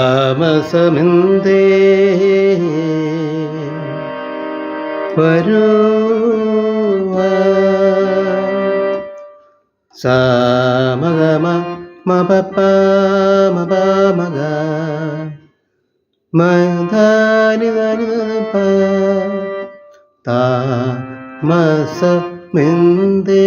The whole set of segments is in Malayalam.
താമസമെന്തേ വരുവാൻ സാമഗമ മപപ മപമഗ മധാനി ധനിപ താമസമെന്തേ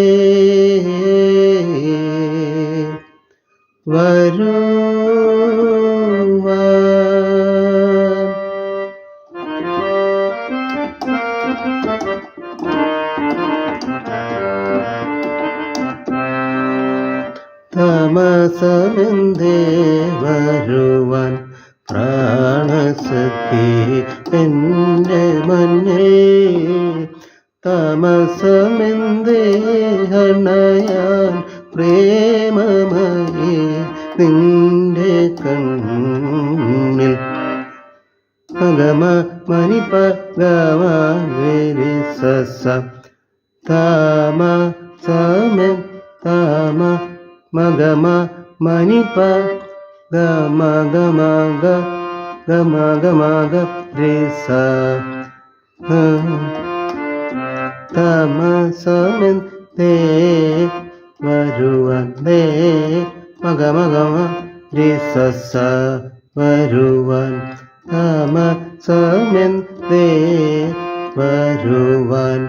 താമസമെന്തേ വരുവാൻ പ്രാണസഖി എൻ്റെ മണ്ണിൽ താമസമെന്തേ ഹണയാൻ പ്രേമമയേ നിന്റെ കണ്ണിൽ മഗമ മണിപ ഗമ ഗരി സസ താമ സമൻ താമ മഗമ മണിപ ഗമ ഗമ ഗമ ഗമ ഗരി സ താമസമെൻ തേ വരുവാൻ ദേ മഗമഗമ രിസസ വരുവാൻ താമസമെൻ ദേ വരുവാൻ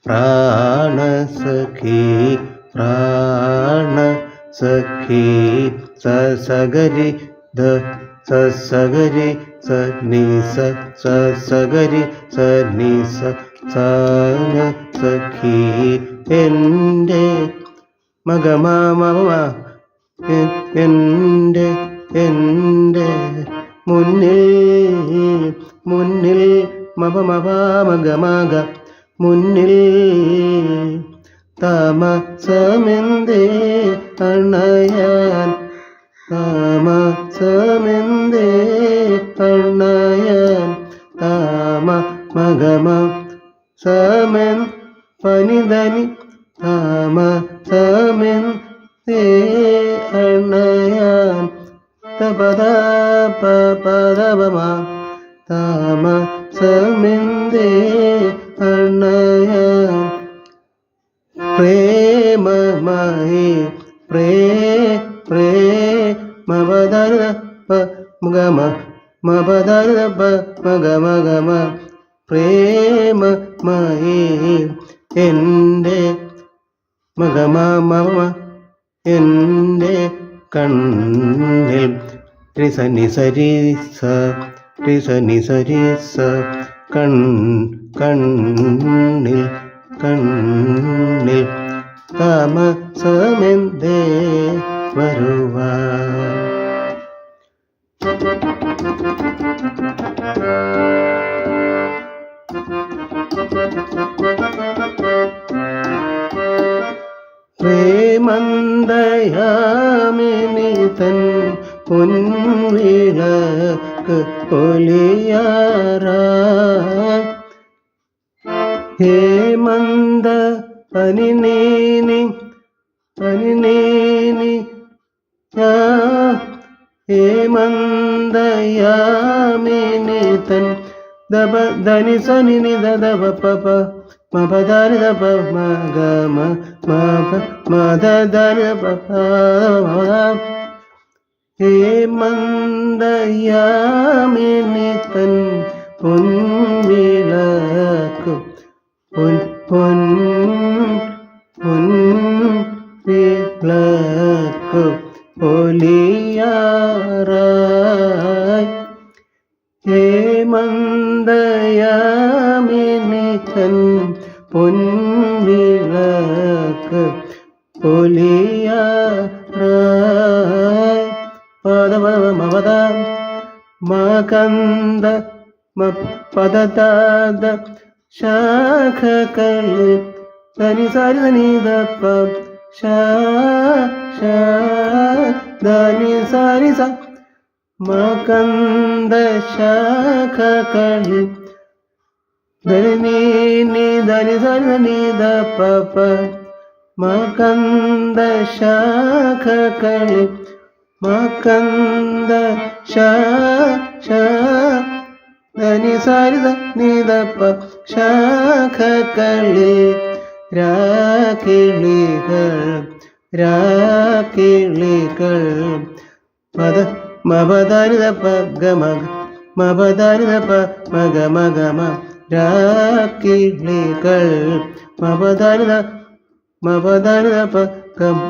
പ്രാണസഖി പ്രാണസഖി സസഗരി ദ സസഗരി സനിസ സസഗരി സനിസ സന സഖി എൻ്റെ മഗമമ എൻ്റെ മുന്നിൽ മപമപ മഗമഗ മുന്നിൽ താമസമെന്തേ അണയാൻ താമസമെന്തേ അണയാൻ താമ മഗമ സമൻ പനിധനി താമസമെൻ തേ അണയാൻ തപദ പദപമ താമസമെന്തേ അണയാൻ പ്രേമമായി പ്രേമവദന മഗമ മപദന മഗമഗമ പ്രേമമായി എൻ്റെ മഗമമ എൻ്റെ കണ്ണിൽ രിസനി സരിസ രിസനി സരിസ കണ്ണിൽ താമസമെന്തേ വരുവാൻ പ്രേമന്തയാമിനി തൻ പൊൻവിളക്ക് പൊലിയാറായി ഹേമന്ത പനിനീനി ഹേമന്തയാമിനി തൻ ദബ ധനി സനി ദബ പപ മപദാനി ദബ മഗമ മപ മദാനി പപ ഹേമന്തയാമിനി തൻ പൊൻവിളക്ക് പൊൻവിളക്ക് പൊലിയാറായി ഹേമന്തയാമിനി തൻ പൊൻവിളക്ക് പൊലിയാറായി പദപദമവദ മകന്ദ പദതാദ ശാഖകള് ധനി സാരി ധനി ദപ്പ ധനി സാരി സ മകന്ദ ശാഖകള് ധനി ധനി സാരി ധനി ദപ്പ മകന്ദ ശാഖകള് മകന്ദ ശ ശ ധനി സാരിത നീതപ്പ ശാഖകളിൽ രാക്കിളികൾ മത മപദാനിതപ്പ ഗമഗ മപദാനിതപ്പ മഗ മഗ മ രാക്കിളികൾ മപദാനിതപ്പ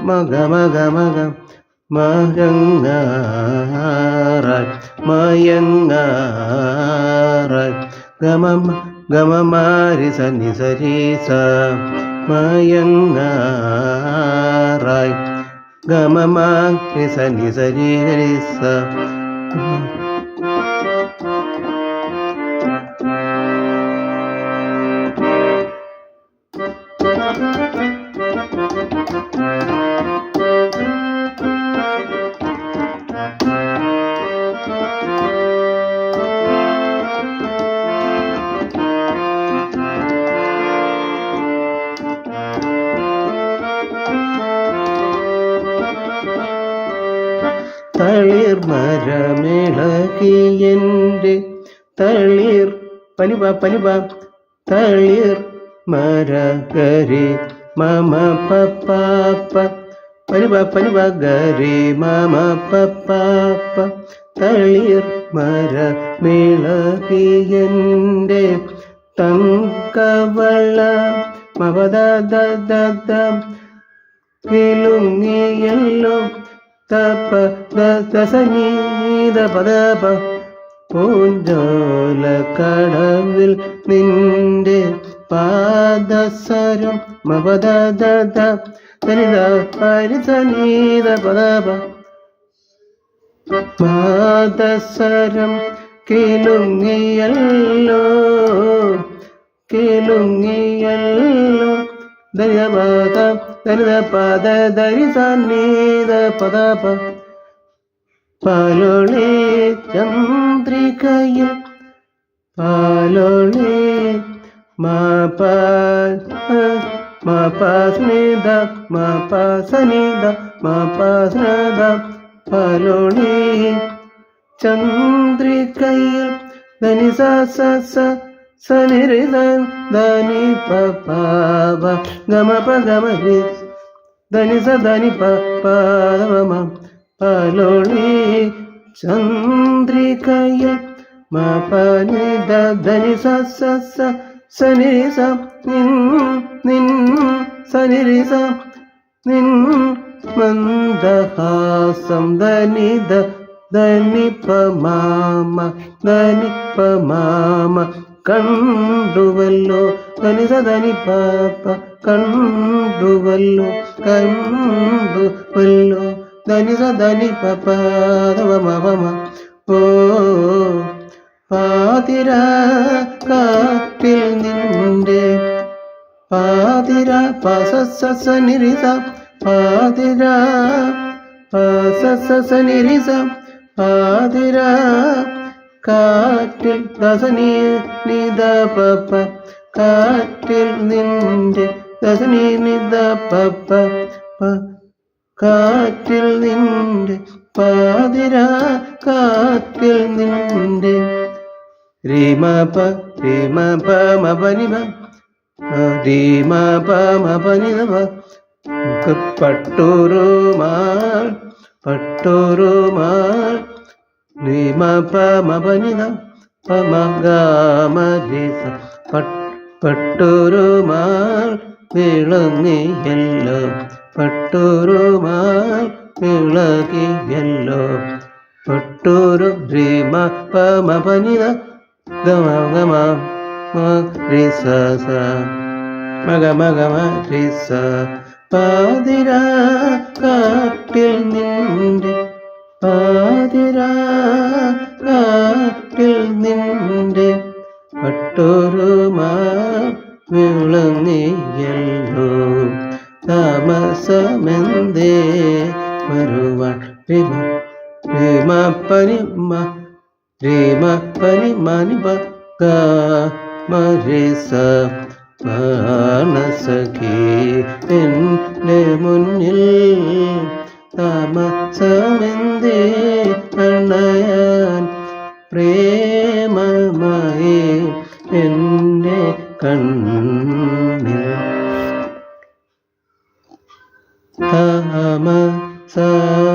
മഗ മഗ മഗ മയങ്ങാറായ് ഗമമാരി സനി സരീസ മയങ്ങാറായ് ഗമമാരി സനി സരീസ. തളിർ മരമിളകിയെൻ്റെ തളിർ പനിപ തളിർ മരകരി മമ പപ്പാപ്പ പനിപ ഗരി മമ പപ്പാപ്പ തളിർ മരമിളകിയെൻ്റെ തങ്കവള മപദ കിലുങ്ങിയല്ലോ തപ ദസനീത പദപ പൂഞ്ചോല കടവിൽ നിന്റെ പാദസരം മപദ സനിത പരിസനീത പദപ പാദസരം കിലുങ്ങിയല്ലോ ധനിത പദ ധരി സന്നിധ പദപ പാലോളി ചന്ദ്രികയിൽ പാലോളി മാപാസ്നിധ മാപാസ്നധ പാലോളി ചന്ദ്രികയിൽ ധനി സ സനിരി ധനി പവ ഗമ പഗമരി ധനി സ ധനി പവമ പാലോളി ചന്ദ്രികയിൽ മപനി ധനി സനിരി സ നിൻ സനിരി സ നിൻ മന്ദഹാസം ധനി പമാമ കണ്ടുവല്ലോ ധനി സധനി പാപ്പ കണ്ടുവല്ലോ ധനി സധനി പപമ ഓ പാതിര കാട്ടിൽ നിന്റെ പാതിര പസനിരിസ പാതിര പസനിരിസ പാതിര കാറ്റിൽ ദസനി നിദ പപ്പ കാറ്റിൽ നിന്റെ ദസനി നിദ പപ്പ കാറ്റിൽ നിന്റെ പാതിര കാറ്റിൽ നിന്റെ രീമ പ മപനിമ രീമ പ മപനിമ പട്ടുരുമാൾ രീമ പ മപനിത പമഗാമരിസ പട്ടുരുമാൾ വിളങ്ങിയല്ലോ പട്ടുരുമാൾ വിളകിയല്ലോ പട്ടുരു രീമ പ മപനിത ഗമ റിസ മഗ റിസ പാതിര കാട്ടിൽ നിന്റെ പാതിര കാട്ടിൽ നിന്റെ പട്ടുരുമാ വിളങ്ങിയല്ലോ താമസമെന്തേ മരുവാൻ രീമ പനി മനിപ മരിസ മാനസഖി എൻ്റെ മുന്നിൽ താമസമെന്തേ അണയാൻ പ്രേമമായി എൻ്റെ കണ്ണിൽ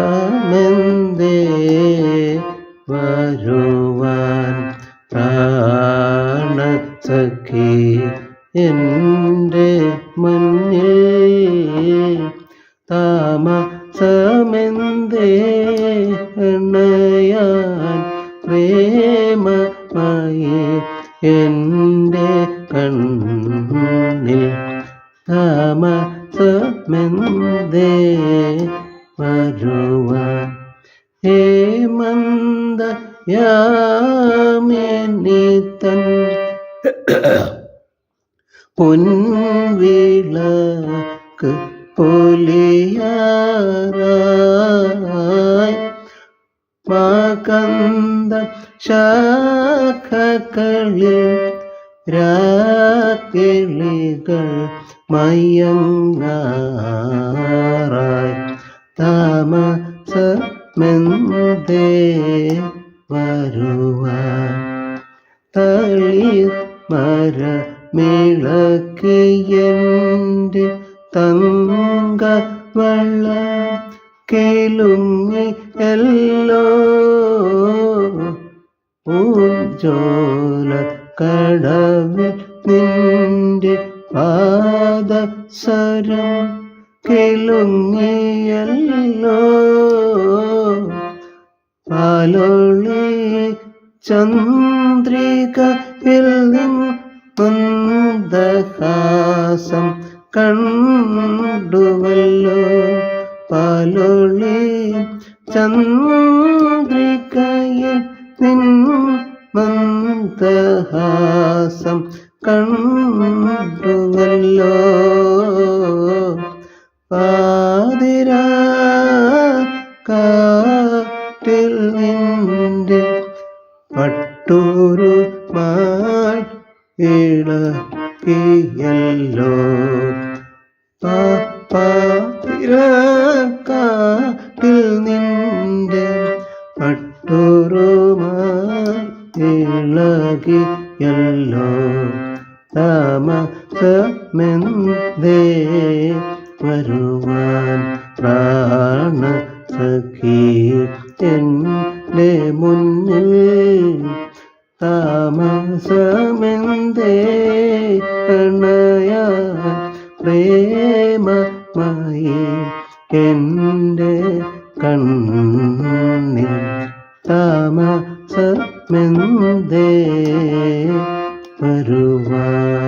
താമസമെന്തേ വരുവാൻ പ്രാണസഖി എൻ്റെ മുന്നിൽ താമസമെന്തേ അണയാൻ പ്രേമമായി എൻ്റെ കണ്ണിൽ താമസമെന്തേ വരുവാൻ ഹേമന്തയാമിനി തൻ പൊൻവിളക്ക് പൊലിയാറായി മാകന്ദ ശാഖകളിൽ രാക്കിളികൾ മയങ്ങാറായി താമസമെന്തേ വരുവാൻ തളിർ മരമിളക്കിയെൻ്റെ തങ്കവള കിലുങ്ങിയല്ലോ പൂഞ്ചോല കടവിൽ നിന്റെ പാദസരം കിലുങ്ങിയല്ലോ പാലൊളി ചന്ദ്രികയിൽ മന്ദഹാസം കണ്ടുവല്ലോ പാലൊളി ചന്ദ്രികയിൽ മന്ദഹാസം കണ്ടുവല്ലോ പാതിരാ കാട്ടിൽ നിന്റെ പട്ടൂരു മാൾ ഇളക്കിയല്ലോ പാതിരാ കാട്ടിൽ നിന്റെ പട്ടൂരു മാൾ ഇളകിയല്ലോ താമസമെന്തേ വരുവാൻ പ്രാണസഖി എൻ്റെ മുന്നിൽ താമസമെന്തേ അണയാൻ പ്രേമമായി എൻ്റെ കണ്ണിൽ താമസമെന്തേ വരുവാൻ